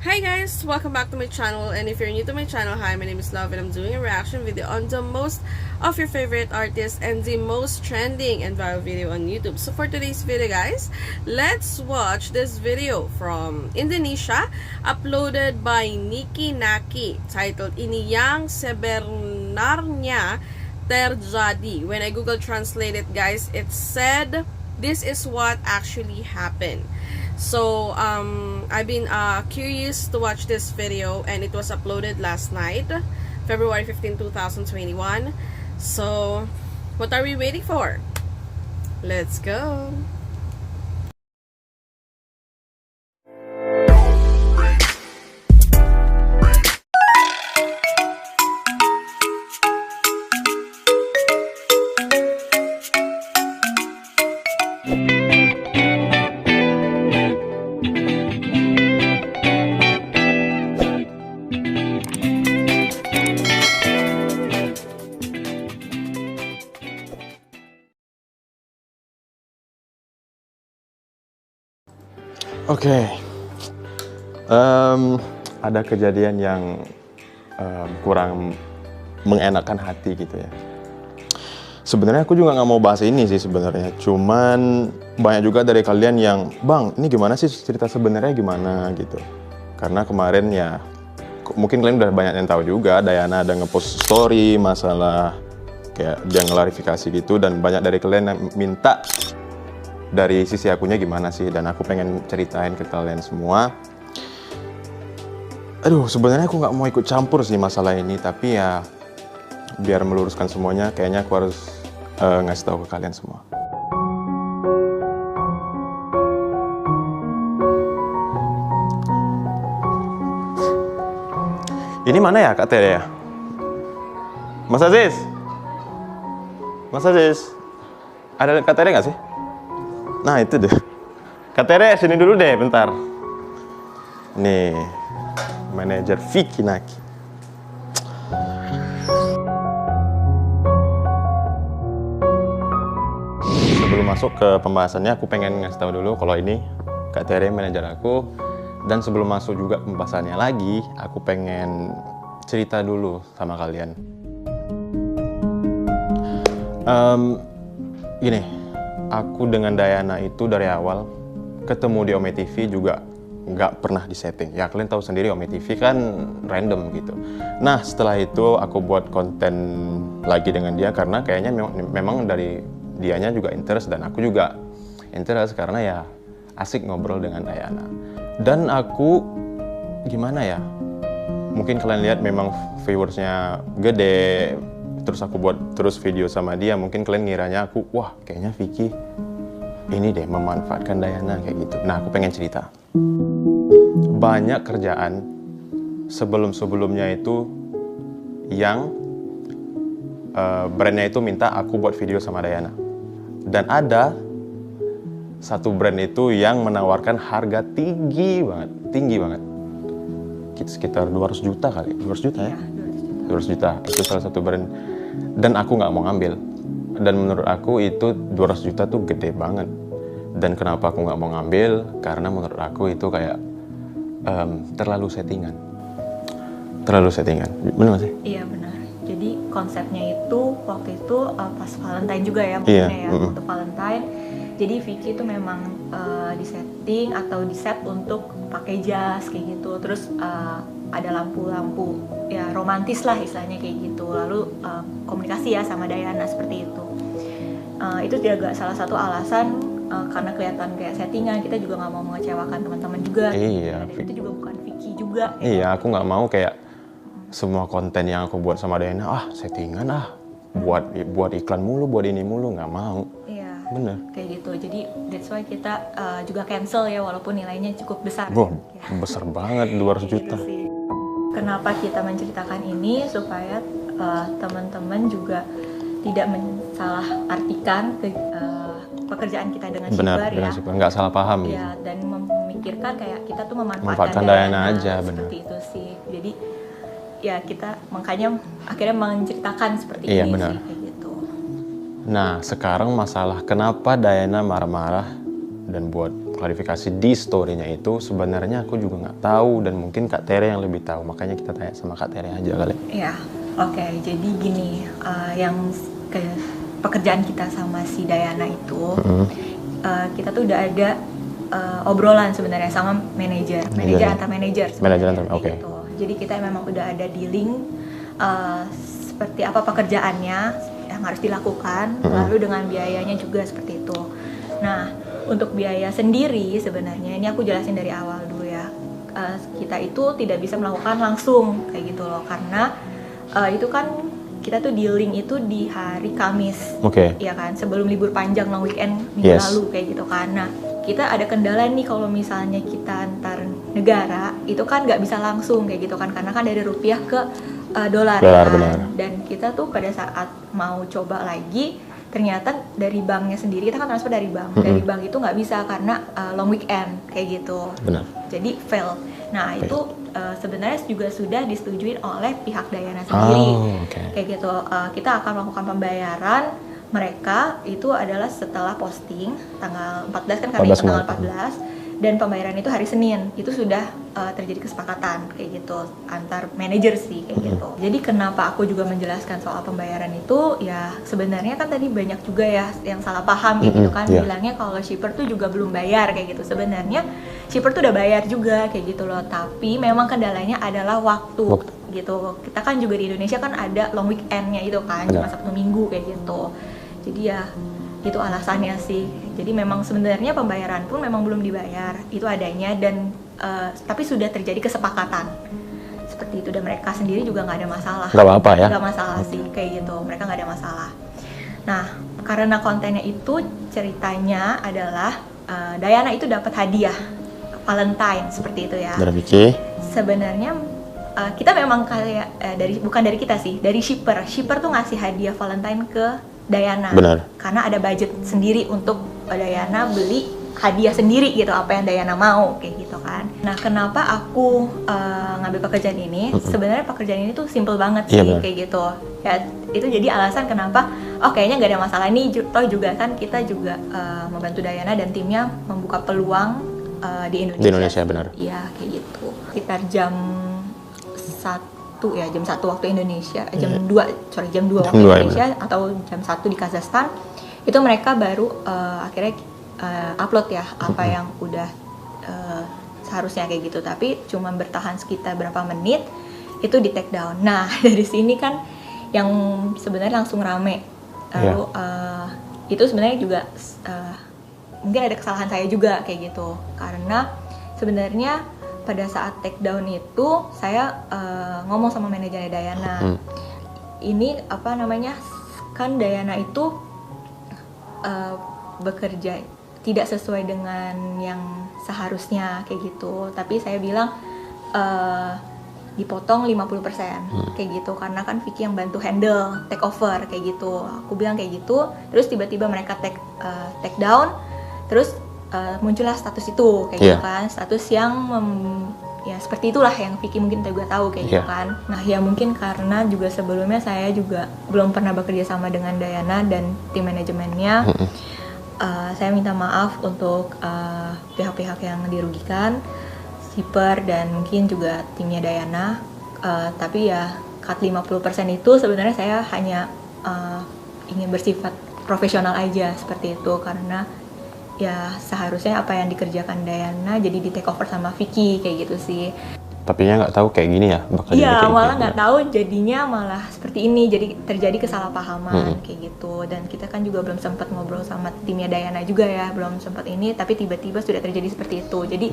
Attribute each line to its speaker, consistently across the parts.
Speaker 1: Hi guys! Welcome back to my channel, and if you're new to my channel, hi, my name is Love and I'm doing a reaction video on the most of your favorite artists and the most trending and viral video on YouTube. So for today's video guys, let's watch this video from Indonesia uploaded by Nikki Naki titled Ini Yang Sebenarnya Terjadi. When I Google Translate it guys, it said this is what actually happened. So I've been curious to watch this video, and it was uploaded last night, February 15, 2021. So what are we waiting for? Let's go.
Speaker 2: Oke, ada kejadian yang kurang mengenakan hati gitu ya. Sebenarnya aku juga nggak mau bahas ini sih sebenarnya, cuman banyak juga dari kalian yang, bang, ini gimana sih cerita sebenarnya gimana gitu. Karena kemarin ya, mungkin kalian udah banyak yang tahu juga, Diana ada ngepost story masalah kayak dia ngelarifikasi gitu, dan banyak dari kalian yang minta dari sisi akunya gimana sih, dan aku pengen ceritain ke kalian semua. Aduh, sebenarnya aku nggak mau ikut campur sih masalah ini, tapi ya biar meluruskan semuanya, kayaknya aku harus ngasih tahu ke kalian semua. Ini mana ya Kak Tere ya? Mas Aziz? Mas Aziz? Ada Kak Tere nggak sih? Nah itu deh, Kak Tere sini dulu deh bentar. Nih, manajer Vicky Naki. Sebelum masuk ke pembahasannya, aku pengen ngasih tahu dulu kalau ini Kak Tere manajer aku. Dan sebelum masuk juga pembahasannya lagi, aku pengen cerita dulu sama kalian. Gini, aku dengan Diana itu dari awal ketemu di Ome TV juga nggak pernah disetting. Ya kalian tahu sendiri Ome TV kan random gitu. Nah setelah itu aku buat konten lagi dengan dia karena kayaknya memang dari dianya juga interest dan aku juga interest karena ya asik ngobrol dengan Diana. Dan aku gimana ya? Mungkin kalian lihat memang viewersnya gede. Terus aku buat terus video sama dia, mungkin kalian ngiranya aku, wah kayaknya Vicky ini deh memanfaatkan Diana kayak gitu. Nah aku pengen cerita. Banyak kerjaan sebelum-sebelumnya itu yang brandnya itu minta aku buat video sama Diana. Dan ada satu brand itu yang menawarkan harga tinggi banget. Sekitar 200 juta kali, 200 juta ya? 200 juta, itu salah satu brand. Dan aku nggak mau ngambil. Dan menurut aku itu 200 juta tuh gede banget. Dan kenapa aku nggak mau ngambil? Karena menurut aku itu kayak terlalu settingan. Terlalu settingan, benar nggak sih?
Speaker 3: Iya benar. Jadi konsepnya itu waktu itu pas Valentine juga ya,
Speaker 2: Iya.
Speaker 3: Ya untuk Valentine. Jadi Vicky itu memang disetting atau diset untuk pakai jas kayak gitu. Terus ada lampu-lampu ya romantis lah istilahnya kayak gitu. Lalu komunikasi ya sama Diana seperti itu. Itu juga salah satu alasan karena kelihatan kayak settingan, kita juga nggak mau mengecewakan teman-teman juga.
Speaker 2: Iya.
Speaker 3: Dan itu juga bukan Vicky juga.
Speaker 2: Iya, aku nggak mau kayak semua konten yang aku buat sama Diana, settingan buat iklan mulu, buat ini mulu, nggak mau.
Speaker 3: Iya.
Speaker 2: Bener.
Speaker 3: Kayak gitu. Jadi that's why kita juga cancel ya walaupun nilainya cukup besar.
Speaker 2: Wah,
Speaker 3: Ya.
Speaker 2: besar banget 200 juta.
Speaker 3: Gitu sih. Kenapa kita menceritakan ini supaya teman-teman juga tidak mensalah-artikan pekerjaan kita dengan Shibbar ya.
Speaker 2: Benar, nggak salah paham gitu.
Speaker 3: Ya, dan memikirkan kayak kita tuh
Speaker 2: Memanfaatkan Diana aja, benar.
Speaker 3: seperti itu sih. Jadi ya kita makanya akhirnya menceritakan seperti
Speaker 2: Iya,
Speaker 3: ini
Speaker 2: benar.
Speaker 3: sih kayak gitu.
Speaker 2: Nah, sekarang masalah kenapa Diana marah-marah dan buat klarifikasi di story-nya itu sebenarnya aku juga nggak tahu dan mungkin Kak Tere yang lebih tahu, makanya kita tanya sama Kak Tere aja kali.
Speaker 3: Ya, oke. Jadi gini, yang pekerjaan kita sama si Dayana itu, kita tuh udah ada obrolan sebenarnya sama manajer antar manajer.
Speaker 2: Oke.
Speaker 3: Gitu. Jadi kita memang udah ada dealing seperti apa pekerjaannya yang harus dilakukan, lalu dengan biayanya juga seperti itu. Nah, untuk biaya sendiri sebenarnya ini aku jelasin dari awal dulu ya. Kita itu tidak bisa melakukan langsung kayak gitu loh, karena itu kan kita tuh dealing itu di hari Kamis, ya kan, sebelum libur panjang long weekend minggu lalu kayak gitu kan. Nah, kita ada kendala nih kalau misalnya kita antar negara itu kan nggak bisa langsung kayak gitu kan, karena kan dari rupiah ke dolar kan.
Speaker 2: Benar.
Speaker 3: Dan kita tuh pada saat mau coba lagi, ternyata dari banknya sendiri, kita kan transfer dari bank, dari bank itu nggak bisa karena long weekend kayak gitu.
Speaker 2: Benar.
Speaker 3: Jadi fail. Nah itu sebenarnya juga sudah disetujui oleh pihak Dayana sendiri. Kayak gitu. Kita akan melakukan pembayaran mereka itu adalah setelah posting tanggal 14 kan, kami tanggal 14, dan pembayaran itu hari Senin. Itu sudah terjadi kesepakatan kayak gitu antar manajer sih kayak gitu. Jadi kenapa aku juga menjelaskan soal pembayaran itu, ya sebenarnya kan tadi banyak juga ya yang salah paham kayak gitu kan, bilangnya kalau shipper tuh juga belum bayar kayak gitu. Sebenarnya shipper tuh udah bayar juga kayak gitu loh, tapi memang kendalanya adalah waktu gitu. Kita kan juga di Indonesia kan ada long weekendnya itu kan, cuma Sabtu Minggu kayak gitu. Jadi ya itu alasannya sih. Jadi memang sebenarnya pembayaran pun memang belum dibayar, itu adanya, dan tapi sudah terjadi kesepakatan seperti itu, dan mereka sendiri juga nggak ada masalah.
Speaker 2: Nggak apa-apa ya?
Speaker 3: Nggak masalah sih kayak gitu, mereka nggak ada masalah. Nah, karena kontennya itu ceritanya adalah Dayana itu dapat hadiah Valentine seperti itu ya.
Speaker 2: Dari Vicky.
Speaker 3: Sebenarnya kita memang kayak bukan dari kita sih, dari shipper tuh ngasih hadiah Valentine ke Dayana.
Speaker 2: Benar.
Speaker 3: Karena ada budget sendiri untuk Dayana beli hadiah sendiri gitu, apa yang Dayana mau kayak gitu kan. Nah, kenapa aku ngambil pekerjaan ini? Sebenarnya pekerjaan ini tuh simple banget sih kayak gitu. Ya, itu jadi alasan kenapa kayaknya nggak ada masalah nih. Toh juga kan kita juga membantu Dayana dan timnya membuka peluang di Indonesia.
Speaker 2: Di Indonesia, benar.
Speaker 3: Iya, kayak gitu. Sekitar jam 1 ya, jam 1 waktu Indonesia, jam 2 waktu Indonesia, atau jam 1 di Kazakhstan, itu mereka baru akhirnya upload ya apa yang udah seharusnya kayak gitu, tapi cuma bertahan sekitar berapa menit itu di take down. Nah, dari sini kan yang sebenarnya langsung rame. Lalu itu sebenarnya juga mungkin ada kesalahan saya juga kayak gitu, karena sebenarnya pada saat take down itu saya ngomong sama manajernya Dayana, ini apa namanya, kan Dayana itu bekerja tidak sesuai dengan yang seharusnya kayak gitu, tapi saya bilang dipotong 50% kayak gitu, karena kan Vicky yang bantu handle take over kayak gitu. Aku bilang kayak gitu, terus tiba-tiba mereka take down, terus muncullah status itu kayak gitu kan, status yang ya seperti itulah yang Vicky mungkin juga tahu kayak gitu kan. Nah, ya mungkin karena juga sebelumnya saya juga belum pernah bekerja sama dengan Dayana dan tim manajemennya. Saya minta maaf untuk pihak-pihak yang dirugikan, shipper dan mungkin juga timnya Dayana. Tapi ya cut 50% itu sebenarnya saya hanya ingin bersifat profesional aja seperti itu, karena ya seharusnya apa yang dikerjakan Dayana jadi di take over sama Vicky kayak gitu sih.
Speaker 2: Tapi ya nggak tahu kayak gini ya bakal jadi
Speaker 3: Iya,
Speaker 2: kayak
Speaker 3: malah
Speaker 2: gini.
Speaker 3: nggak tahu jadinya malah seperti ini, jadi terjadi kesalahpahaman kayak gitu. Dan kita kan juga belum sempat ngobrol sama timnya Dayana juga ya, belum sempat ini, tapi tiba-tiba sudah terjadi seperti itu. Jadi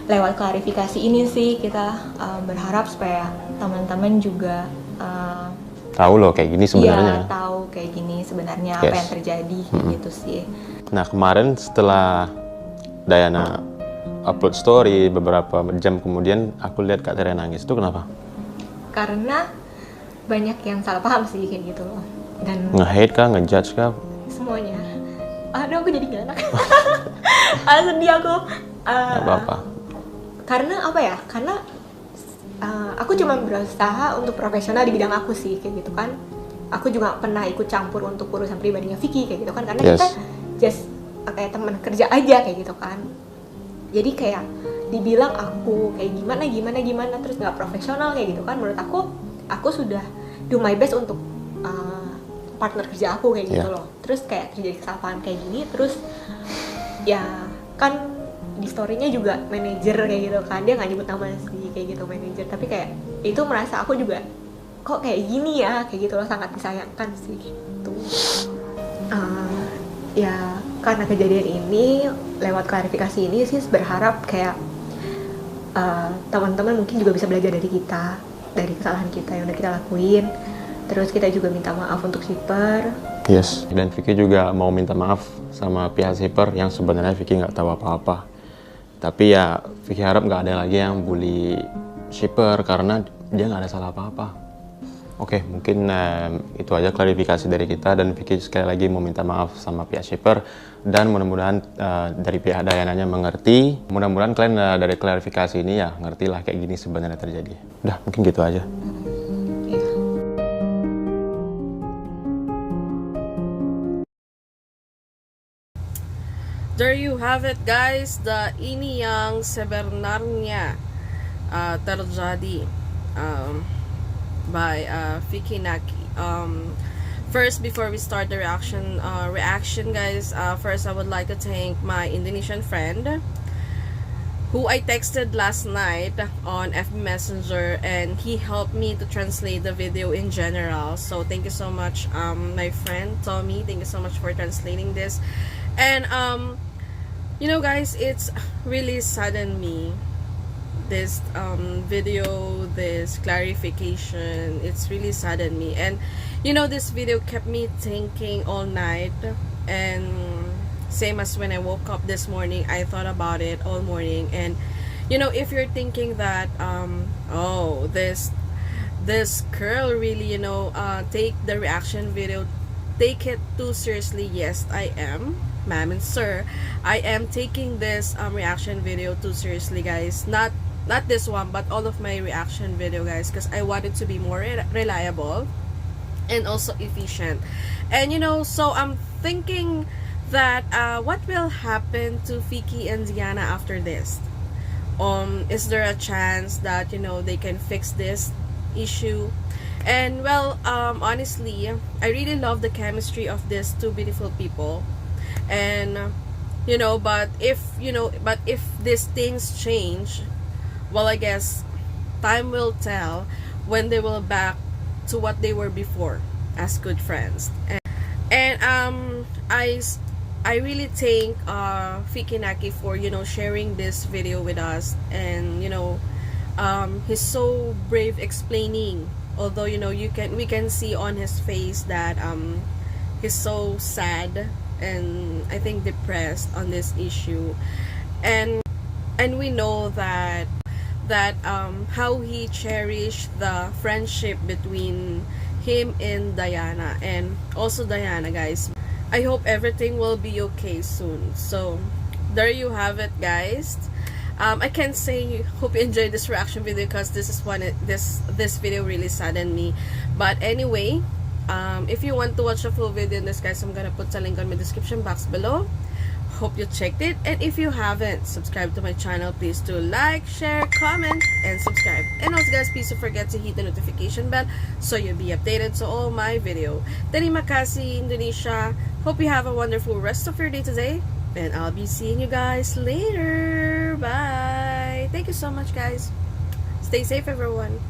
Speaker 3: lewat klarifikasi ini sih kita berharap supaya teman-teman juga
Speaker 2: tahu loh kayak gini sebenarnya.
Speaker 3: Iya, tahu kayak gini sebenarnya apa yang terjadi gitu sih.
Speaker 2: Nah, kemarin setelah Dayana upload story, beberapa jam kemudian aku lihat Kak Tere nangis. Itu kenapa?
Speaker 3: Karena banyak yang salah paham sih kayak gitu loh. Dan
Speaker 2: Nge-hate kah? Nge-judge kah?
Speaker 3: semuanya. Aduh, aku jadi gak enak. Sedih aku.
Speaker 2: Gak apa-apa.
Speaker 3: Karena apa ya? Karena aku cuma berusaha untuk profesional di bidang aku sih kayak gitu kan. Aku juga pernah ikut campur untuk urusan pribadinya Vicky kayak gitu kan, karena kita just kayak teman kerja aja kayak gitu kan. Jadi kayak dibilang aku kayak gimana terus nggak profesional kayak gitu kan, menurut aku sudah do my best untuk partner kerja aku kayak gitu loh. Terus kayak terjadi kesalahan kayak gini, terus ya kan di story-nya juga manajer kayak gitu kan, dia nggak nyebut nama sih kayak gitu manajer, tapi kayak itu merasa aku juga kok kayak gini ya kayak gitu loh, sangat disayangkan sih gitu. Ya karena kejadian ini, lewat klarifikasi ini sih berharap kayak teman-teman mungkin juga bisa belajar dari kita, dari kesalahan kita yang udah kita lakuin. Terus kita juga minta maaf untuk shipper.
Speaker 2: Yes, dan Vicky juga mau minta maaf sama pihak shipper yang sebenarnya Vicky nggak tahu apa-apa. Tapi ya Vicky harap nggak ada lagi yang bully shipper karena dia nggak ada salah apa-apa. Oke, mungkin itu aja klarifikasi dari kita, dan Vicky sekali lagi mau minta maaf sama pihak shipper, dan mudah-mudahan dari pihak Dayananya mengerti. Mudah-mudahan kalian dari klarifikasi ini ya ngerti lah kayak gini sebenarnya terjadi. Udah, mungkin gitu aja.
Speaker 1: There you have it guys, ini yang sebenarnya terjadi by Vicky Naki. First, before we start the reaction guys, first I would like to thank my Indonesian friend who I texted last night on FB Messenger, and he helped me to translate the video in general. So thank you so much, my friend Tommy. Thank you so much for translating this. And you know guys, it's really saddened me, this video, this clarification. It's really saddened me, and you know, this video kept me thinking all night, and same as when I woke up this morning, I thought about it all morning. And you know, if you're thinking that oh, this girl really, you know, take the reaction video, take it too seriously, yes, I am, ma'am and sir, I am taking this reaction video too seriously, guys. Not this one, but all of my reaction video, guys, because I want it to be more reliable and also efficient. And you know, so I'm thinking that what will happen to Vicky and Diana after this? Is there a chance that, you know, they can fix this issue? And well, honestly, I really love the chemistry of these two beautiful people. And you know, but if these things change, well, I guess time will tell when they will back to what they were before as good friends. And I really thank Vicky Naki for, you know, sharing this video with us. And you know, he's so brave explaining, although you know, we can see on his face that he's so sad and I think depressed on this issue. And we know that how he cherished the friendship between him and Diana. And also Diana, guys, I hope everything will be okay soon. So there you have it, guys. I can't say hope you enjoyed this reaction video because this video really saddened me. But anyway, if you want to watch the full video in this, guys, I'm gonna put the link on my description box below. Hope you checked it. And if you haven't subscribed to my channel, please do like, share, comment, and subscribe. And also, guys, please don't forget to hit the notification bell so you'll be updated to all my video. Terima kasih, Indonesia. Hope you have a wonderful rest of your day today, and I'll be seeing you guys later. Bye. Thank you so much, guys. Stay safe, everyone.